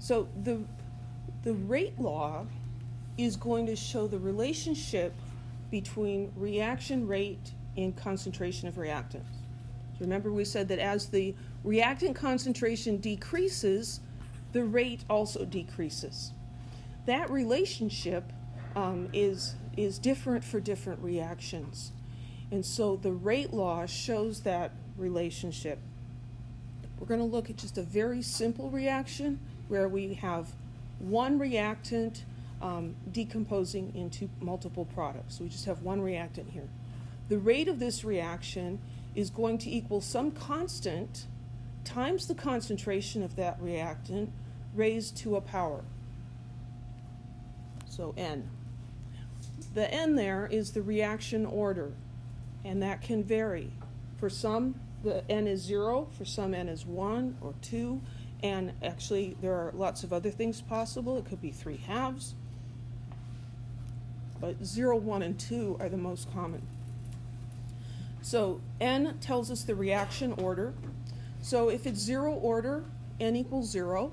So the rate law is going to show the relationship between reaction rate and concentration of reactants. So remember we said that as the reactant concentration decreases, the rate also decreases. That relationship is different for different reactions. And so the rate law shows that relationship. We're going to look at just a very simple reaction where we have one reactant decomposing into multiple products. So we just have one reactant here. The rate of this reaction is going to equal some constant times the concentration of that reactant raised to a power. So N. The N there is the reaction order, and that can vary. For some, the N is 0, for some N is 1 or 2, and actually there are lots of other things possible. It could be 3/2, but 0, 1, and 2 are the most common. So N tells us the reaction order. So if it's 0 order, N equals 0.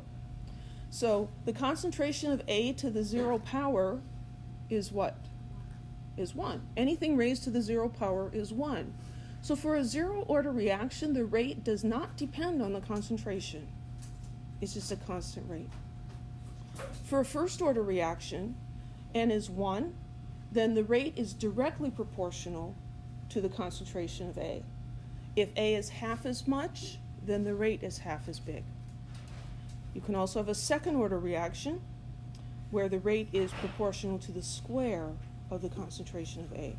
So the concentration of A to the 0 power is what? Is 1. Anything raised to the 0 power is 1. So for a 0 order reaction, the rate does not depend on the concentration. It's just a constant rate. For a first order reaction, N is 1, then the rate is directly proportional to the concentration of A. If A is half as much, then the rate is half as big. You can also have a second order reaction where the rate is proportional to the square of the concentration of A.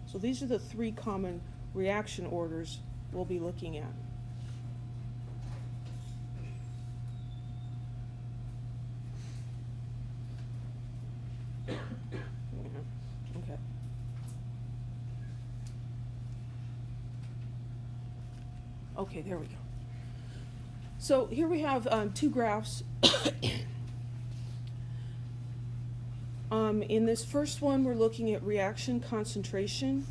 So these are the three common reaction orders we'll be looking at. Okay. Okay, there we go. So here we have two graphs. In this first one, we're looking at reaction concentration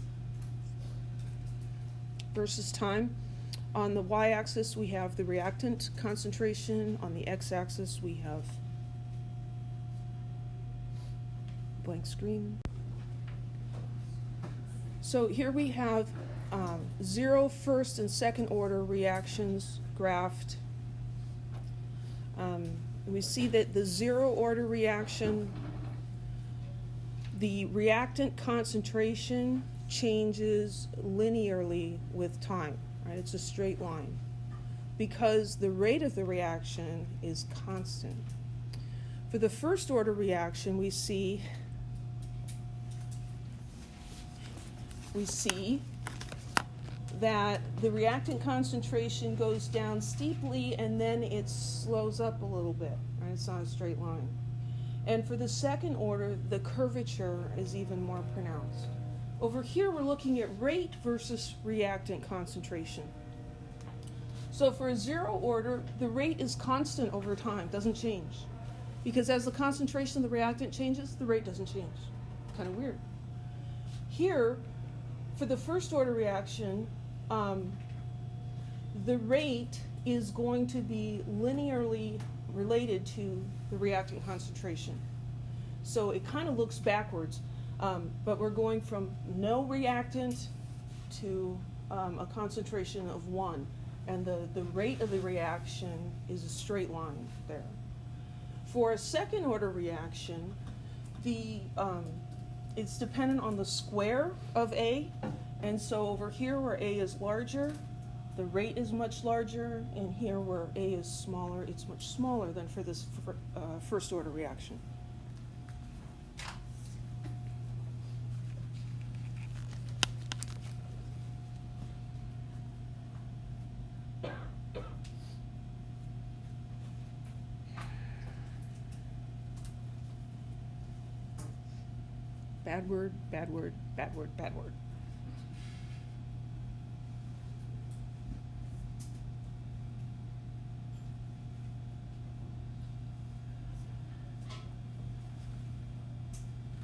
versus time. On the y-axis, we have the reactant concentration. On the x-axis, we have blank screen. So here we have 0 first and second order reactions graphed. We see that the 0 order reaction, the reactant concentration changes linearly with time, right? It's a straight line because the rate of the reaction is constant. For the first order reaction, we see that the reactant concentration goes down steeply and then it slows up a little bit, right? It's not a straight line. And for the second order, the curvature is even more pronounced. Over here, we're looking at rate versus reactant concentration. So for a 0 order, the rate is constant over time, doesn't change. Because as the concentration of the reactant changes, the rate doesn't change. Kind of weird. Here, for the first order reaction, the rate is going to be linearly related to the reactant concentration. So it kind of looks backwards, but we're going from no reactant to a concentration of 1, and the rate of the reaction is a straight line there. For a second order reaction, it's dependent on the square of A, and so over here where A is larger, the rate is much larger, and here where A is smaller, it's much smaller than for this first order reaction. Bad word, bad word, bad word, bad word.